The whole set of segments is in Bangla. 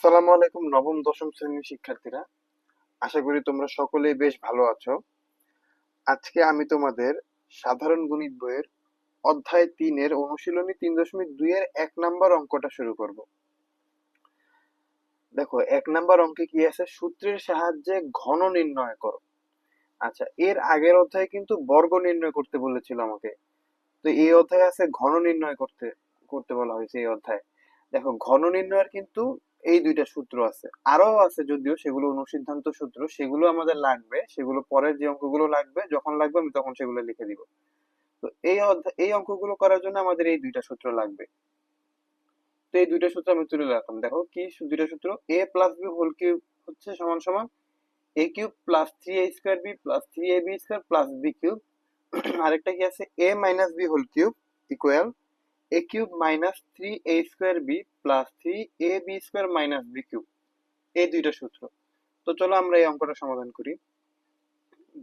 আসসালামু আলাইকুম নবম দশম শ্রেণীর শিক্ষার্থীরা, আশা করি তোমরা সকলেই বেশ ভালো আছো। আজকে আমি তোমাদের সাধারণ গণিত বইয়ের অধ্যায় ৩ এর অনুশীলনী ৩.২ এর ১ নাম্বার অঙ্কটা শুরু করব। দেখো ১ নাম্বার অঙ্কে কি আছে, সূত্রের সাহায্যে ঘন নির্ণয় করো। আচ্ছা, এর আগের অধ্যায়ে কিন্তু বর্গ নির্ণয় করতে বলেছিল আমাকে। তো এই অধ্যায়ে আছে ঘন নির্ণয় করতে করতে বলা হয়েছে এই অধ্যায়ে। দেখো ঘন নির্ণয়ের কিন্তু এই দুইটা সূত্র আছে, আরো আছে যদিও, সেগুলো অনুসিদ্ধান্ত সূত্র, সেগুলো আমাদের লাগবে, সেগুলো পরের যে অঙ্কগুলো লাগবে, যখন লাগবে আমি তখন সেগুলো লিখে দিব। তো এই অঙ্কগুলো করার জন্য আমাদের এই দুইটা সূত্র লাগবে। তো এই দুইটা সূত্র আমি তুলে রাখলাম। দেখো কি দুইটা সূত্র, a plus b whole cube হচ্ছে সমান সমান a cube plus 3a square b plus 3ab square plus b cube. আরেকটা কি আছে, a minus b whole cube equal a cube minus 3a square b plus 3ab square minus b cube. এই দুইটা সূত্র। তো চলো আমরা এই অঙ্কটা সমাধান করি।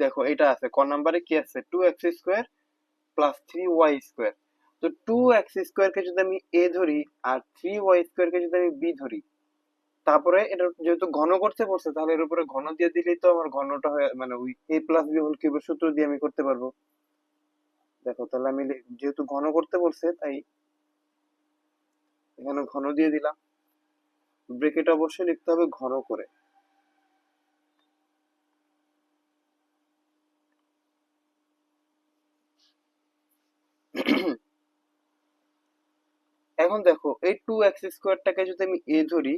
দেখো এটা আছে ক নাম্বারে, কি আছে, 2x square plus 3y square. তো 2x স্কোয়ার কে যদি আমি a ধরি আর 3y স্কোয়ার কে যদি আমি b ধরি, তারপরে এটা যেহেতু ঘন করতে বলছে, তাহলে এর উপরে ঘন দিয়ে দিলেই তো আমার ঘনটা হয়ে, মানে ওই a প্লাস বি হোল কিউবের সূত্র দিয়ে আমি করতে পারবো। দেখো তাহলে আমি যেহেতু ঘন করতে বলছে, তাই এখানে ঘন দিয়ে দিলাম। ব্রেকেট অবশ্যই লিখতে হবে ঘন করে। এখন দেখো এই 2x স্কোয়ারটাকে যদি আমি a ধরি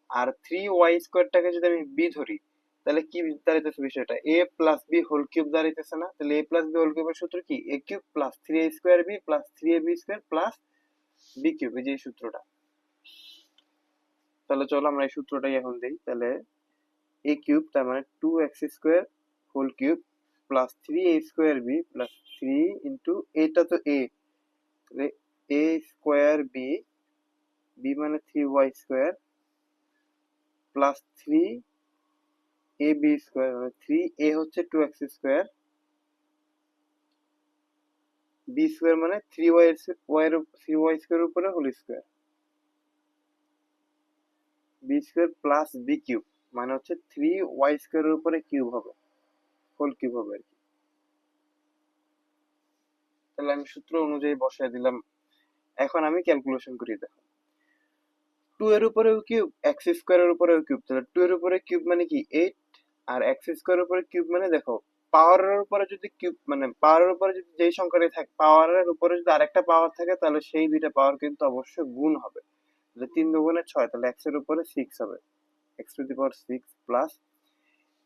আর 3y স্কোয়ারটাকে যদি আমি b ধরি, তাহলে কি দাঁড়াইতেছে বিষয়টা, a plus b whole cube দাঁড়াইতেছে না? তাহলে a প্লাস বি হোল কিউবের সূত্র কি, a cube plus 3a square b plus 3ab square plus b cube, এই যে এই সূত্রটা। তাহলে চলো আমরা এই সূত্রটাই এখন দেই। তাহলে a কিউব তার মানে 2x square whole cube plus 3a square b plus 3 into, এটা তো a, তাহলে a স্কোয়ার বি, বি মানে 3y square plus 3ab square, মানে 3a হচ্ছে 2x স্কোয়ার, বি স্কোয়ার মানে 3y এর 3y স্কোয়ার উপরে whole square, b square plus b cube মানে হচ্ছে 3y স্কোয়ার এর উপরে কিউব হবে, হোল কিউব হবে আর কি। তাহলে আমি সূত্র অনুযায়ী বসায় দিলাম। এখন আমি ক্যালকুলেশন করি। দেখো 2 এর উপরেও কিউব, এক্স স্কোয়ারের উপরেও কিউব, তাহলে 2 এর উপরে কিউব মানে কি 8, আর এক্স স্কোয়ারের উপরে কিউব মানে, দেখো পাওয়ারের উপরে যদি কিউব, মানে পাওয়ারের উপরে যদি যেই সংখ্যাটাই থাকে, পাওয়ারের উপরে যদি আরেকটা পাওয়ার থাকে, তাহলে সেই দুইটা পাওয়ার কিন্তু অবশ্যই গুণ হবে। তাহলে 3 দুগুণে 6, তাহলে এক্স এর উপরে 6 হবে, x two the power 6 plus,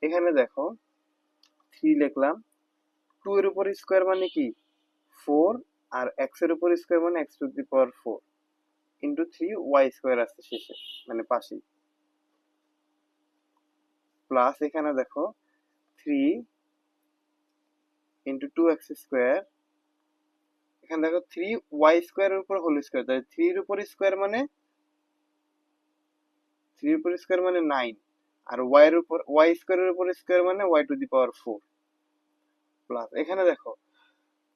এখানে দেখো 3 লিখলাম, 2 এর উপর স্কোয়ার মানে কি 4, আর এক্স এর উপর স্কোয়ার মানে x two the power 4 into 3y square আসছে শেষে, মানে পাশেই, প্লাস এখানে দেখো 3 ইন্টু 2x স্কোয়ার, এখানে দেখো 3y স্কোয়ারের উপর হোল স্কোয়ার, তাহলে 3 এর উপর স্কোয়ার মানে 3 এর উপর স্কোয়ার মানে 9, আর y এর উপর y স্কোয়ারের উপর স্কোয়ার মানে y to the power 4 plus, এখানে দেখো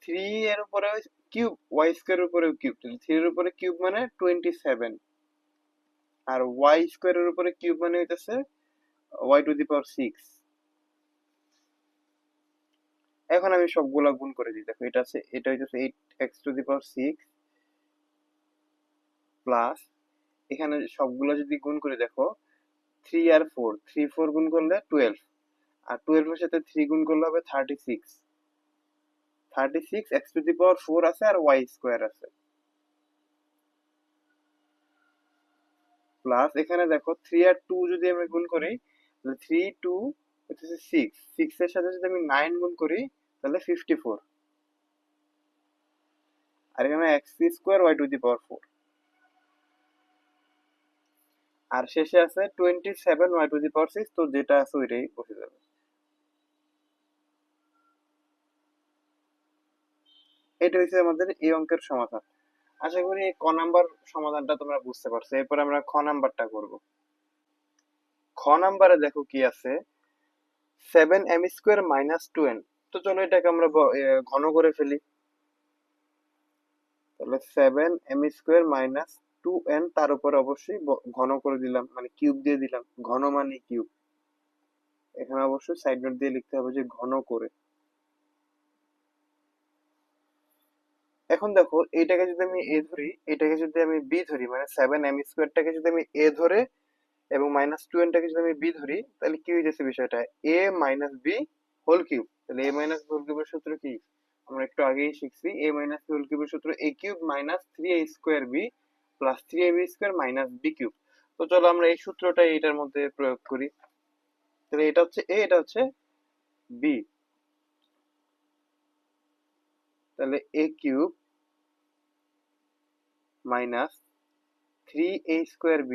3 এর উপরে কিউব, y স্কোয়ারের উপরে কিউব, তাহলে 3 এর উপরে কিউব মানে 27, আর y স্কোয়ারের উপরে কিউব মানে হইতেছে y টু দি পাওয়ার 6। এখন আমি সবগুলা গুণ করে দিই। দেখো এটা আছে, এটা হইতেছে 8x two the power 6 plus, এখানে সবগুলা যদি গুণ করে দেখো 3 আর 4, 3 4 গুণ করলে 12, আর 12 এর সাথে 3 গুণ করলে হবে 36, 36 x টু দি পাওয়ার 4 আছে আর y স্কোয়ার আছে, প্লাস এখানে দেখো 3 আর 2 যদি আমি গুণ করি, তাহলে 3 2 হচ্ছে 6, 6 এর সাথে যদি আমি 9 গুণ করি, তাহলে 54, আর এখানে x square y to the power 4, আর শেষে আছে 27 y টু দি পাওয়ার 6, তো যেটা আছে ওইটাই বসে যাবে। এটা হচ্ছে আমাদের এই অঙ্কের সমাধান। আশা করি এই ক নাম্বার সমাধানটা তোমরা বুঝতে পারছো। এরপর আমরা খ নাম্বারটা করব। খ নাম্বারে দেখো কি আছে, 7m স্কোয়ার মাইনাস 2n। তো চলো এটাকে আমরা ঘন করে ফেলি। তাহলে 7m স্কোয়ার মাইনাস 2n, তার উপরে অবশ্যই ঘন করে দিলাম, মানে কিউব দিয়ে দিলাম, ঘন মানে কিউব। এখানে অবশ্যই সাইড নোট দিয়ে লিখতে হবে যে ঘন করে। এখন দেখো এইটাকে যদি আমি এ ধরি, এটাকে যদি আমি বি ধরি, মানে 7m² যদি আমি এ ধরে এবং -2n যদি আমি বি ধরি, তাহলে কি হয়ে যাচ্ছে বিষয়টা, a - b হোল কিউব। তাহলে a - b হোল কিউবের সূত্র কি, আমরা একটু আগেই শিখছি, a - b হোল কিউবের সূত্র a³ - 3a² b plus 3ab² - b³ তো চলো আমরা এই সূত্রটা এটার মধ্যে প্রয়োগ করি। তাহলে এটা হচ্ছে a, এটা হচ্ছে b। তাহলে a³ মাইনাস 3a² b,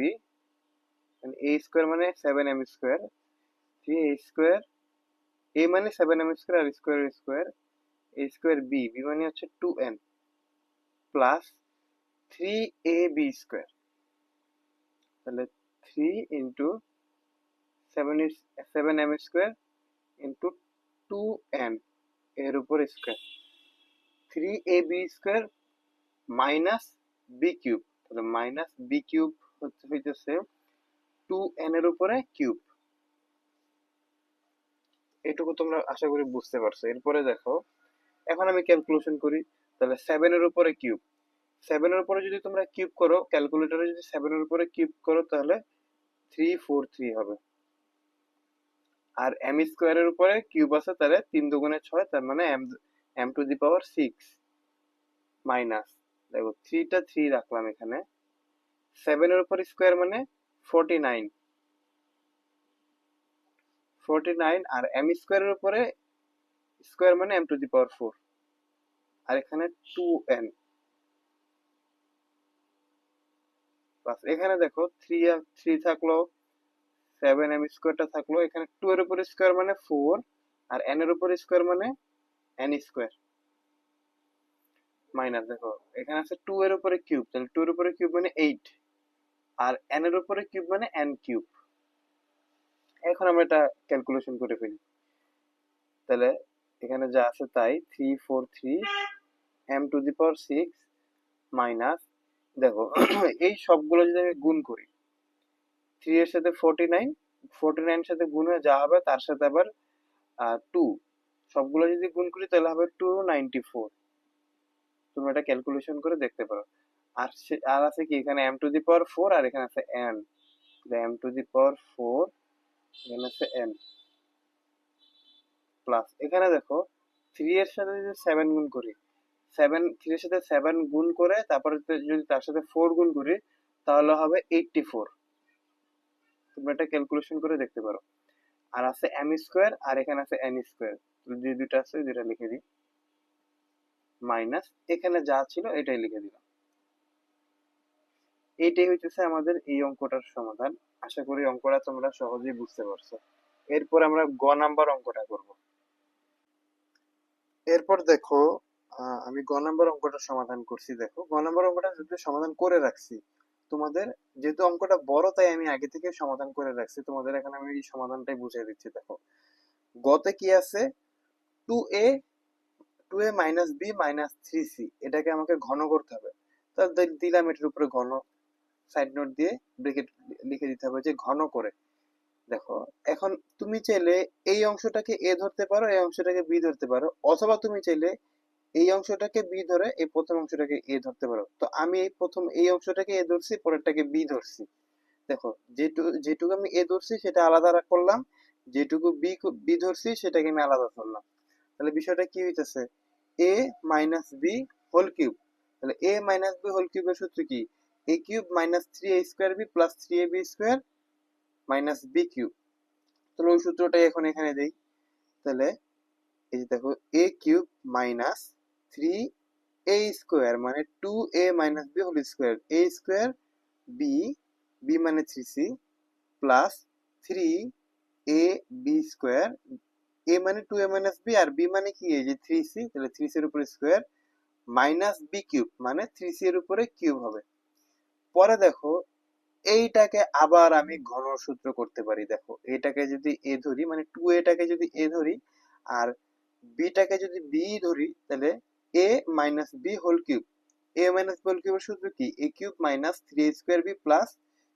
মানে a² মানে 7m², 3a², a মানে 7m² আর স্কোয়ার স্কোয়ার, a² b মানে হচ্ছে 2n প্লাস 3ab²। তাহলে 3 ইন্টু 7m² ইন্টু 2n এর উপর স্কোয়ার, 3ab² মাইনাস b³ তাহলে মাইনাস b³ হইতেছে 2n এর উপরে কিউব। এটুকু তোমরা আশা করি বুঝতে পারছো। এরপরে দেখো, এখন আমি ক্যালকুলেশন করি। তাহলে 7 এর উপরে কিউব, 7 এর উপরে যদি তোমরা কিউব করো, ক্যালকুলেটরে যদি 7 এর উপরে কিউব করো, তাহলে 343 হবে। আর m² এর উপরে কিউব আছে, তাহলে 3 দুগুণে 6, তার মানে m⁻6 মাইনাস, দেখো 3টা 3 রাখলাম এখানে, 7 এর উপর স্কোয়ার মানে 49, 49 আর m² এর উপরে স্কোয়ার মানে m⁻4, আর এখানে 2n প্লাস এখানে দেখো 3 থাকলো, 7m² থাকলো, এখানে 2 এর উপর স্কোয়ার মানে 4 আর n এর উপর স্কোয়ার মানে n², মাইনাস দেখো এখানে আছে 2 এর উপরে কিউব, তাহলে 2 এর উপরে কিউব মানে 8 আর n এর উপরে কিউব মানে n³। এখন আমরা এটা ক্যালকুলেশন করে ফেলি। তাহলে এখানে যা আছে তাই, 343 m⁻6 মাইনাস, দেখো এই সবগুলো যদি আমি গুণ করি, 3 এর সাথে 49, 49 এর সাথে গুণ হয়ে যা হবে তার সাথে আবার 2, সবগুলো যদি গুণ করি তাহলে হবে 294। তুমি এটা ক্যালকুলেশন করে দেখতে পারো। আর আছে কি, এখানে m⁻4 আর এখানে আছে n, m⁻4 এখানে আছে n প্লাস এখানে দেখো 3 এর সাথে যদি 7 গুণ করি, 3 এর সাথে 7 গুণ করে তারপরে যদি তার সাথে 4 গুণ করি, তাহলে হবে 84। তোমরা এটা ক্যালকুলেশন করে দেখতে পারো। আর আছে m² আর এখানে আছে n², যে দুটো আছে যেটা লিখে দিই, মাইনাস এখানে যা ছিল এটাই লিখে দিলাম। এইটাই হইতেছে আমাদের এই অঙ্কটার সমাধান। আশা করি অঙ্কটা তোমরা সহজেই বুঝতে পারছো। এরপর আমরা গ নাম্বার অঙ্কটা করব। এরপর দেখো, আমি গ নাম্বার অঙ্কটা সমাধান করছি। দেখো গ নাম্বার অঙ্কটা যদি সমাধান করে রাখছি, তোমাদের যেহেতু অঙ্কটা বড় তাই আমি আগে থেকে সমাধান করে রাখছি, তোমাদের এখন আমি এই সমাধানটাই বুঝিয়ে দিচ্ছি। দেখো গতে কি আছে, 2a 2a minus b minus 3c, এটাকে আমাকে ঘন করতে হবে। তাহলে দিলাম এটার উপরে ঘন, সাইড নোট দিয়ে ব্রেকেট লিখে দিতে হবে যে ঘন করে। দেখো এখন তুমি চাইলে এই অংশটাকে এ ধরতে পারো, এই অংশটাকে বি ধরতে পারো, অথবা তুমি চাইলে এই অংশটাকে বি ধরে এই প্রথম অংশটাকে এ ধরতে পারো। তো আমি এই অংশটাকে এ ধরছি, পরেরটাকে বি ধরছি। দেখো যেটুকু আমি এ ধরছি সেটা আলাদা করলাম, যেটুকু বি ধরছি সেটাকে আমি আলাদা ধরলাম। তাহলে বিষয়টা কি হইতেছে, এ মাইনাস বি হোল কিউব। তাহলে এ মাইনাস বি হোল কিউবের সূত্র কি, a³ - 3a² b plus 3ab² minus b³। তাহলে ওই সূত্রটাই এখন এখানে দেই। তাহলে এই যে দেখো a³ মাইনাস 3a² মানে 2a minus b whole square, a² b, b মানে 3c প্লাস 3ab², a মানে 2a মাইনাস b আর b মানে কি, এই যে 3c, তাহলে 3c এর উপরে স্কোয়ার মাইনাস b³ মানে 3c এর উপরে কিউব হবে। পরে দেখো এইটাকে আবার আমি ঘন সূত্র করতে পারি। দেখো এটাকে যদি এ ধরি, মানে 2a যদি এ ধরি আর b টাকে যদি বি ধরি, তাহলে a minus b whole cube, a minus b whole কিউবের সূত্র কি? A cube minus 3a square b plus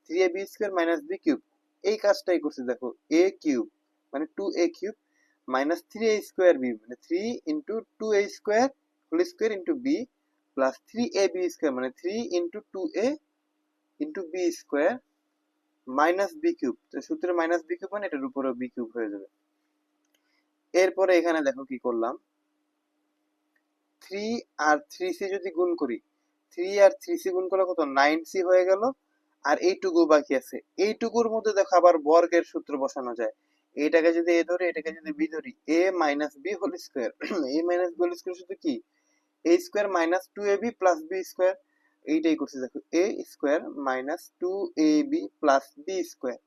3ab square minus b cube. এই কাজটাই করছি দেখো, এ কিউব মানে 2a cube minus 3a square b মানে 3 into 2a square whole square into b plus 3ab square মানে 3 into 2a into b square minus b cube. তো সূত্রে মাইনাস বি কিউব মানে এটার উপরে বি কিউব হয়ে যাবে। এরপরে এখানে দেখো কি করলাম, 3 আর 3c যদি গুণ করি, 3 আর 3c গুণ করলে কত 9c হয়ে গেল। আর এইটুকু বাকি আছে, এইটুকুর মধ্যে দেখো আবার বর্গের সূত্র বসানো যায়। এটাকে যদি এ ধরি, এটাকে যদি বি ধরি, a minus b whole square, a minus b whole square শুধু কি a square minus 2ab plus b square. এইটাই করছি দেখো, a square minus 2ab plus b square,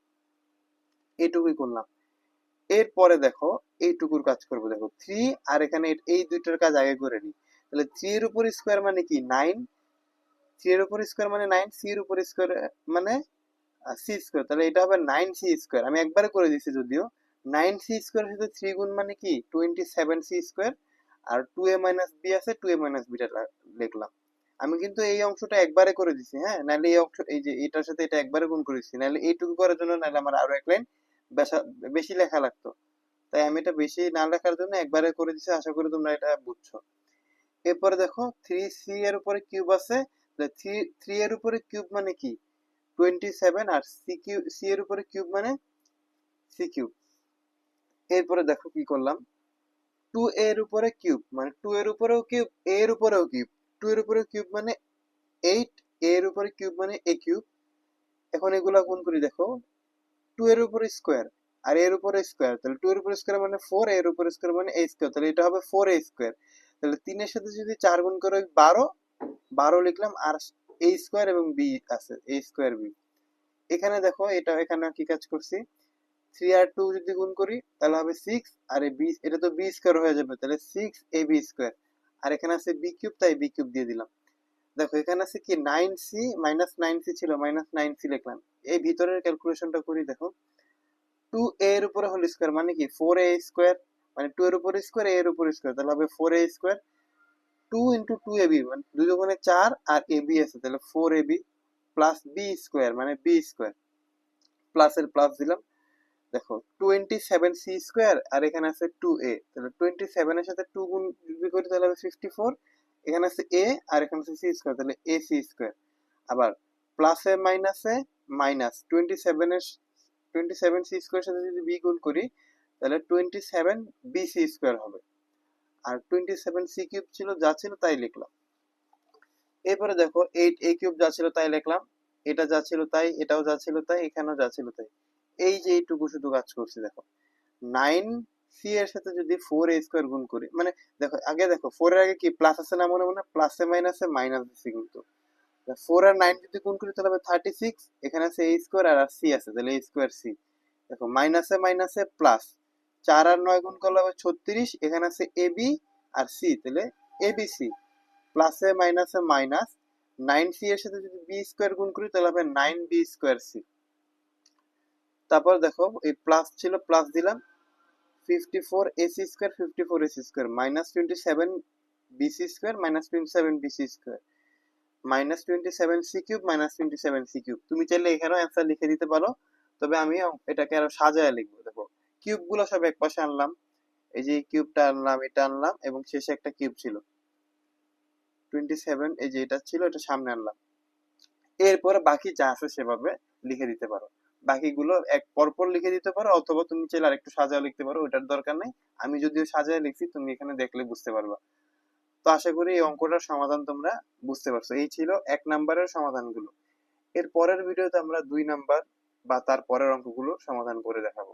এইটুকুই করলাম। এরপরে দেখো এইটুকুর কাজ করবো, দেখো 3 আর এখানে এই দুইটার কাজ আগে করে নিই। তাহলে 3 এর উপর স্কয়ার মানে কি 9, 3 এর উপর স্কয়ার মানে 9, c এর উপর স্কয়ার মানে c স্কয়ার, তাহলে এটা হবে 9c স্কয়ার। আমি একবারে করে দিছি যদিও। 9c স্কয়ার সাথে 3 গুণ মানে কি 27c স্কয়ার। আর 2a মাইনাস b আছে, 2a মাইনাস b টা লিখলাম। আমি কিন্তু এই অংশটা একবারে করে দিছি, হ্যাঁ, নাহলে এই অংশ এই যে এটার সাথে এটা একবারে গুণ করে দিছি, নাহলে এইটুকু করার জন্য নাহলে আমার আরো এক লাইন বেশি লেখা লাগতো। তাই আমি এটা বেশি না লেখার জন্য একবারে করে দিছি, আশা করি তোমরা এটা বুঝছো। এরপরে দেখো 3c এর উপরে কিউব আছে, 3 এর উপরে কিউব মানে কি 27, আর c এর উপরে কিউব মানে c কিউব। এরপরে দেখো কি করলাম, 2 এর উপরে কিউব মানে 2 এর উপরেও কিউব, a এর উপরেও কিউব, 2 এর উপরে কিউব মানে 8, a এর উপরে কিউব মানে a কিউব। এখন এগুলা গুণ করি, দেখো 2 এর উপরে স্কয়ার আর এর উপরে স্কয়ার, তাহলে 2 এর উপরে স্কয়ার মানে 4, এর উপরে স্কয়ার মানে a স্কয়ার, তাহলে এটা হবে 4a স্কয়ার। তাহলে 3 এর সাথে যদি 4 গুণ করে 12, 12 লিখলাম, আর a স্কয়ার এবং b আছে, a স্কয়ার b। এখানে দেখো এটা এখানে কি কাজ করছি, 3 আর 2 যদি গুণ করি তাহলে হবে 6, আর এই b এটা তো b স্কয়ার হয়ে যাবে, তাহলে 6ab স্কয়ার। আর এখানে আছে b কিউব, তাই b কিউব দিয়ে দিলাম। দেখো এখানে আছে কি 9c মাইনাস 9c ছিল, মাইনাস 9c লিখলাম। এই ভিতরের ক্যালকুলেশনটা করি, দেখো 2a এর উপরে হোল স্কয়ার মানে কি 4a স্কয়ার, মানে 2 এর উপরে স্কয়ার, a এর উপরে স্কয়ার, তাহলে হবে 4a স্কয়ার। 2 ইনটু 2ab মানে 2 দুগুণে 4 আর ab আছে, তাহলে 4ab প্লাস b স্কয়ার মানে b স্কয়ার, প্লাস এর প্লাস দিলাম। দেখো 27c স্কয়ার আর এখানে আছে 2a, তাহলে 27 এর সাথে 2 গুণ যদি করি তাহলে হবে 54। এখানে আছে a আর এখানে আছে c স্কয়ার, তাহলে ac স্কয়ার। আবার প্লাসে মাইনাসে মাইনাস 27c স্কয়ারের সাথে যদি b গুণ করি তাহলে 27bc স্কয়ার হবে। আর 27c কিউব ছিল, যা ছিল তাই লিখলাম। এরপরে দেখো 8a কিউব যা ছিল তাই লিখলাম, এটা যা ছিল তাই, এটাও যা ছিল তাই, এখানেও যা ছিল তাই। এই যে এইটুকু শুধু কাজ করছি, দেখো 9c এর সাথে যদি 4a স্কয়ার গুণ করি, মানে দেখো আগে দেখো 4 এর আগে কি প্লাস আছে না, মনে মনে প্লাসে মাইনাসে মাইনাস দিছি, কিন্তু 4 আর 9 যদি গুণ করি তাহলে হবে 36, এখানে আছে a স্কয়ার আর c আছে, তাহলে a স্কয়ার c। দেখো মাইনাসে মাইনাসে প্লাস, 4 আর 9 গুণ করলে হবে 36, এখানে আছে ab আর c, তাহলে abc। প্লাসে মাইনাসে মাইনাস, 9c এর সাথে যদি b স্কয়ার গুণ করি তাহলে হবে 9b স্কয়ার c। তারপর দেখো এই প্লাস ছিল, প্লাস দিলাম, 54ac square 54ac square minus 27bc square minus 27bc square minus 27c cube minus 27c cube. তুমি চাইলে এখানেও অ্যান্সার লিখে দিতে পারো, তবে আমি এটাকে আরো সাজায় লিখবো। দেখো কিউব গুলো সব এক পাশে আনলাম, এই যে কিউবটা আনলাম, এটা আনলাম, এবং শেষে একটা কিউব ছিল 27, এই যে এটা ছিল, এটা সামনে আনলাম। এরপরে বাকি যা আছে সেভাবে লিখে দিতে পারো, বাকিগুলো এক পরপর লিখে দিতে পারো, অথবা তুমি চাইলে আরেকটু সাজায় লিখতে পারো, ওটার দরকার নাই। আমি যদিও সাজায় লিখছি, তুমি এখানে দেখলে বুঝতে পারবা। তো আশা করি এই অঙ্কটার সমাধান তোমরা বুঝতে পারছো। এই ছিল 1 নাম্বারের সমাধানগুলো। এর পরের ভিডিওতে আমরা 2 নাম্বার বা তার পরের অঙ্কগুলো সমাধান করে দেখাবো।